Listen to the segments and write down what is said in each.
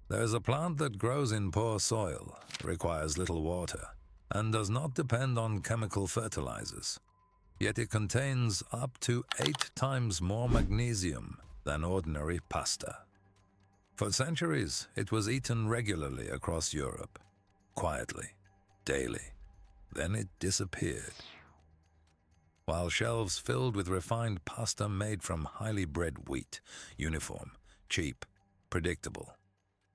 There's a plant that grows in poor soil, requires little water, and does not depend on chemical fertilizers. Yet it contains up to 8 times more magnesium than ordinary pasta. For centuries, it was eaten regularly across Europe, quietly, daily. Then it disappeared. While shelves filled with refined pasta made from highly bred wheat, uniform, cheap, predictable.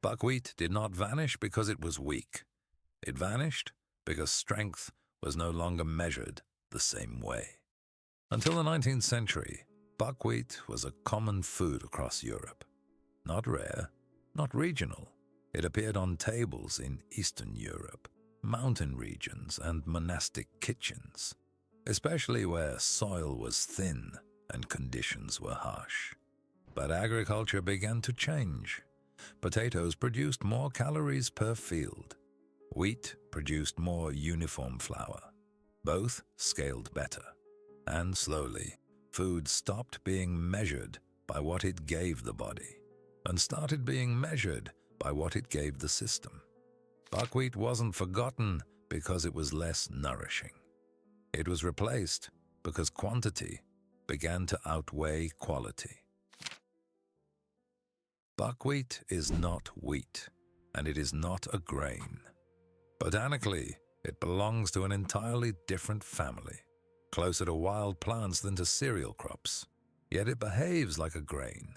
Buckwheat did not vanish because it was weak. It vanished because strength was no longer measured the same way. Until the 19th century, buckwheat was a common food across Europe. Not rare, not regional. It appeared on tables in Eastern Europe, mountain regions, and monastic kitchens, especially where soil was thin and conditions were harsh. But agriculture began to change. Potatoes produced more calories per field. Wheat produced more uniform flour. Both scaled better. And slowly, food stopped being measured by what it gave the body and started being measured by what it gave the system. Buckwheat wasn't forgotten because it was less nourishing. It was replaced because quantity began to outweigh quality. Buckwheat is not wheat, and it is not a grain. Botanically, it belongs to an entirely different family, closer to wild plants than to cereal crops. Yet it behaves like a grain.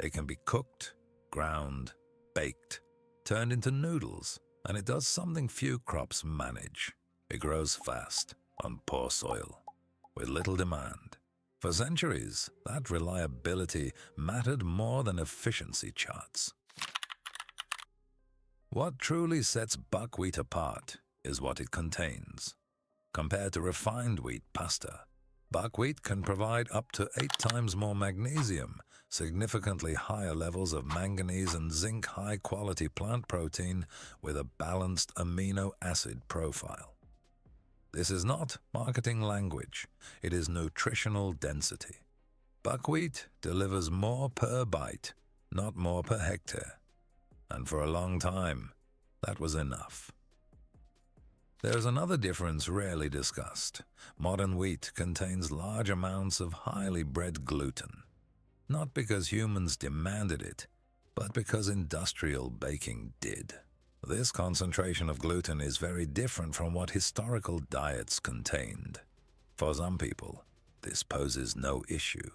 It can be cooked, ground, baked, turned into noodles, and it does something few crops manage. It grows fast, on poor soil, with little demand. For centuries, that reliability mattered more than efficiency charts. What truly sets buckwheat apart is what it contains. Compared to refined wheat pasta, buckwheat can provide up to 8 times more magnesium, significantly higher levels of manganese and zinc, high-quality plant protein with a balanced amino acid profile. This is not marketing language, it is nutritional density. Buckwheat delivers more per bite, not more per hectare. And for a long time, that was enough. There's another difference rarely discussed. Modern wheat contains large amounts of highly bred gluten. Not because humans demanded it, but because industrial baking did. This concentration of gluten is very different from what historical diets contained. For some people, this poses no issue.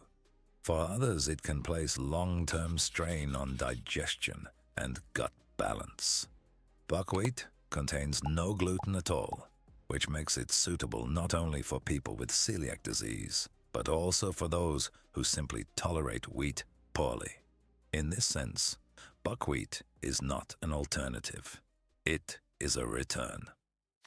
For others, it can place long-term strain on digestion and gut balance. Buckwheat contains no gluten at all, which makes it suitable not only for people with celiac disease, but also for those who simply tolerate wheat poorly. In this sense, buckwheat is not an alternative. It is a return.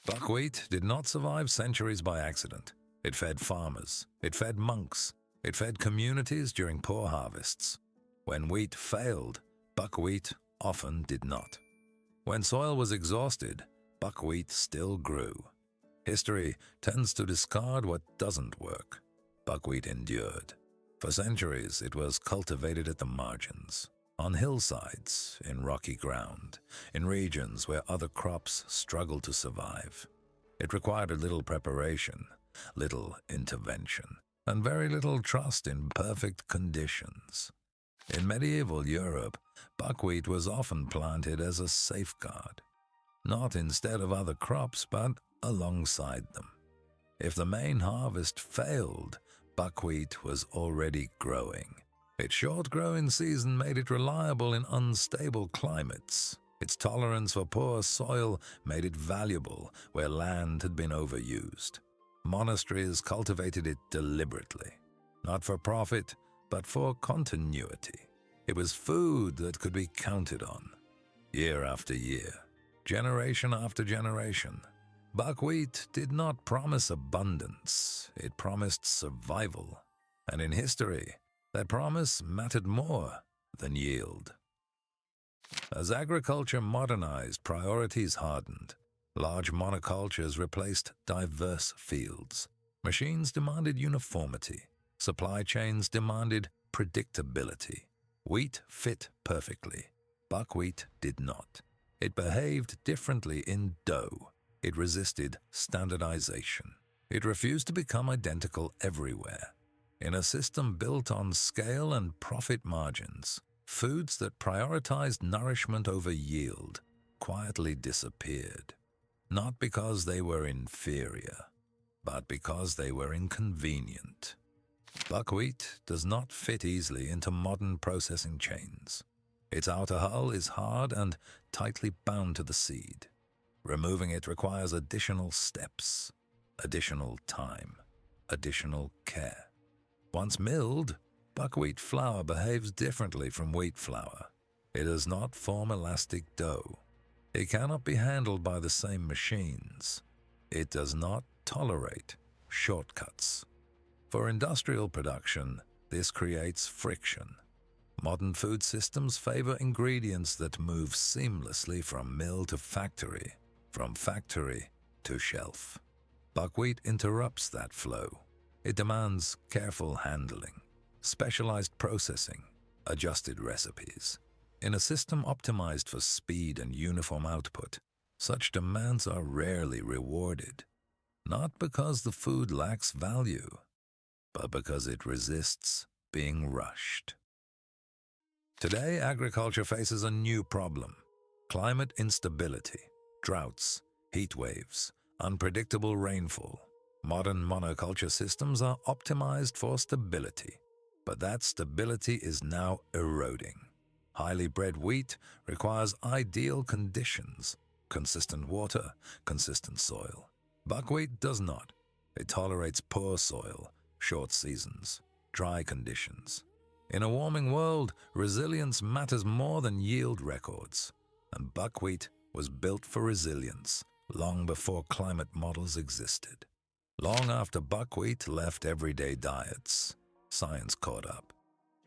Buckwheat did not survive centuries by accident. It fed farmers, it fed monks, it fed communities during poor harvests. When wheat failed, buckwheat often did not. When soil was exhausted, buckwheat still grew. History tends to discard what doesn't work. Buckwheat endured. For centuries, it was cultivated at the margins, on hillsides, in rocky ground, in regions where other crops struggled to survive. It required little preparation, little intervention, and very little trust in perfect conditions. In medieval Europe, buckwheat was often planted as a safeguard, not instead of other crops, but alongside them. If the main harvest failed, buckwheat was already growing. Its short growing season made it reliable in unstable climates. Its tolerance for poor soil made it valuable where land had been overused. Monasteries cultivated it deliberately, not for profit, but for continuity. It was food that could be counted on, year after year, generation after generation. Buckwheat did not promise abundance, it promised survival. And in history, that promise mattered more than yield. As agriculture modernized, priorities hardened. Large monocultures replaced diverse fields. Machines demanded uniformity. Supply chains demanded predictability. Wheat fit perfectly. Buckwheat did not. It behaved differently in dough. It resisted standardization. It refused to become identical everywhere. In a system built on scale and profit margins, foods that prioritized nourishment over yield quietly disappeared. Not because they were inferior, but because they were inconvenient. Buckwheat does not fit easily into modern processing chains. Its outer hull is hard and tightly bound to the seed. Removing it requires additional steps, additional time, additional care. Once milled, buckwheat flour behaves differently from wheat flour. It does not form elastic dough. It cannot be handled by the same machines. It does not tolerate shortcuts. For industrial production, this creates friction. Modern food systems favor ingredients that move seamlessly from mill to factory, from factory to shelf. Buckwheat interrupts that flow. It demands careful handling, specialized processing, adjusted recipes. In a system optimized for speed and uniform output, such demands are rarely rewarded, not because the food lacks value, but because it resists being rushed. Today, agriculture faces a new problem: climate instability, droughts, heat waves, unpredictable rainfall. Modern monoculture systems are optimized for stability, but that stability is now eroding. Highly bred wheat requires ideal conditions: consistent water, consistent soil. Buckwheat does not. It tolerates poor soil, short seasons, dry conditions. In a warming world, resilience matters more than yield records, and buckwheat was built for resilience long before climate models existed. Long after buckwheat left everyday diets, science caught up.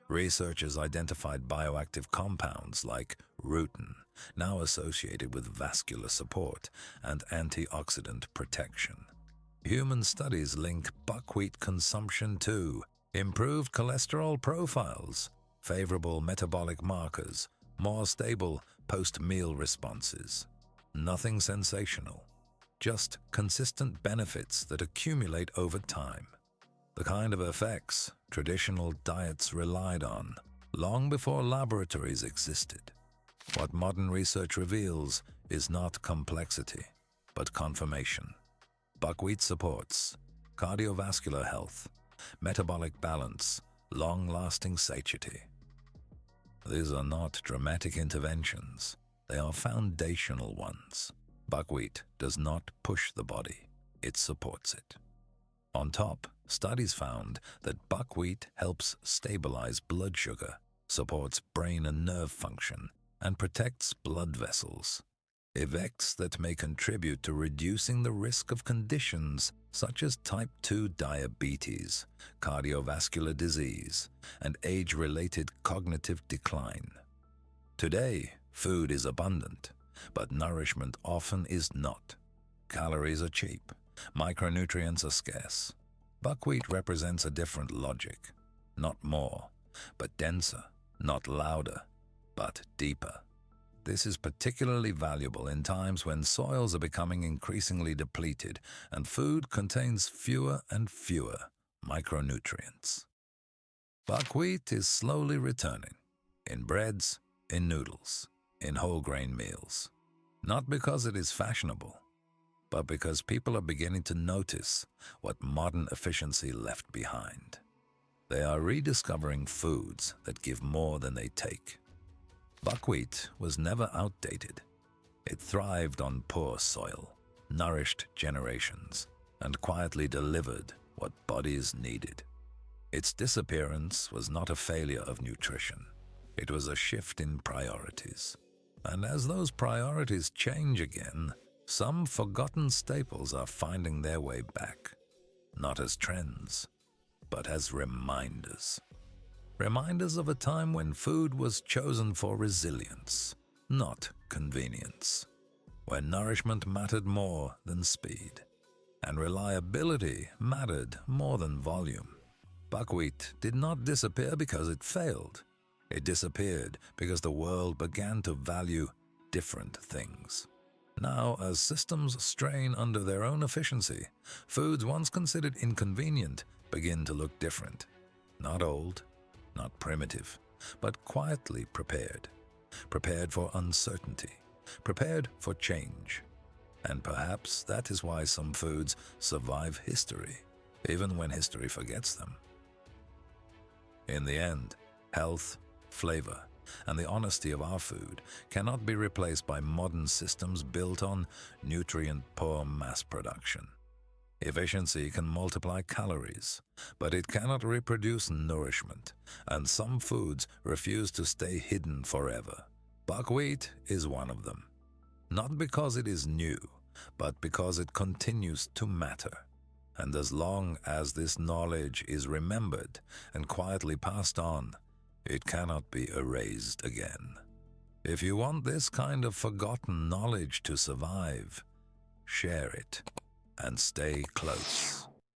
Researchers identified bioactive compounds like rutin, now associated with vascular support and antioxidant protection. Human studies link buckwheat consumption to improved cholesterol profiles, favorable metabolic markers, more stable post-meal responses. Nothing sensational, just consistent benefits that accumulate over time. The kind of effects traditional diets relied on long before laboratories existed. What modern research reveals is not complexity, but confirmation. Buckwheat supports cardiovascular health, metabolic balance, long-lasting satiety. These are not dramatic interventions. They are foundational ones. Buckwheat does not push the body. It supports it. On top, studies found that buckwheat helps stabilize blood sugar, supports brain and nerve function, and protects blood vessels. Effects that may contribute to reducing the risk of conditions such as type 2 diabetes, cardiovascular disease, and age-related cognitive decline. Today, food is abundant, but nourishment often is not. Calories are cheap, micronutrients are scarce. Buckwheat represents a different logic, not more, but denser, not louder, but deeper. This is particularly valuable in times when soils are becoming increasingly depleted and food contains fewer and fewer micronutrients. Buckwheat is slowly returning, in breads, in noodles, in whole grain meals. Not because it is fashionable, but because people are beginning to notice what modern efficiency left behind. They are rediscovering foods that give more than they take. Buckwheat was never outdated. It thrived on poor soil, nourished generations, and quietly delivered what bodies needed. Its disappearance was not a failure of nutrition. It was a shift in priorities. And as those priorities change again, some forgotten staples are finding their way back, not as trends, but as reminders. Reminders of a time when food was chosen for resilience, not convenience, when nourishment mattered more than speed, and reliability mattered more than volume. Buckwheat did not disappear because it failed. It disappeared because the world began to value different things. Now, as systems strain under their own efficiency, foods once considered inconvenient begin to look different. Not old, not primitive, but quietly prepared. Prepared for uncertainty, prepared for change. And perhaps that is why some foods survive history, even when history forgets them. In the end, health, flavor, and the honesty of our food cannot be replaced by modern systems built on nutrient-poor mass production. Efficiency can multiply calories, but it cannot reproduce nourishment, and some foods refuse to stay hidden forever. Buckwheat is one of them. Not because it is new, but because it continues to matter. And as long as this knowledge is remembered and quietly passed on, it cannot be erased again. If you want this kind of forgotten knowledge to survive, share it and stay close.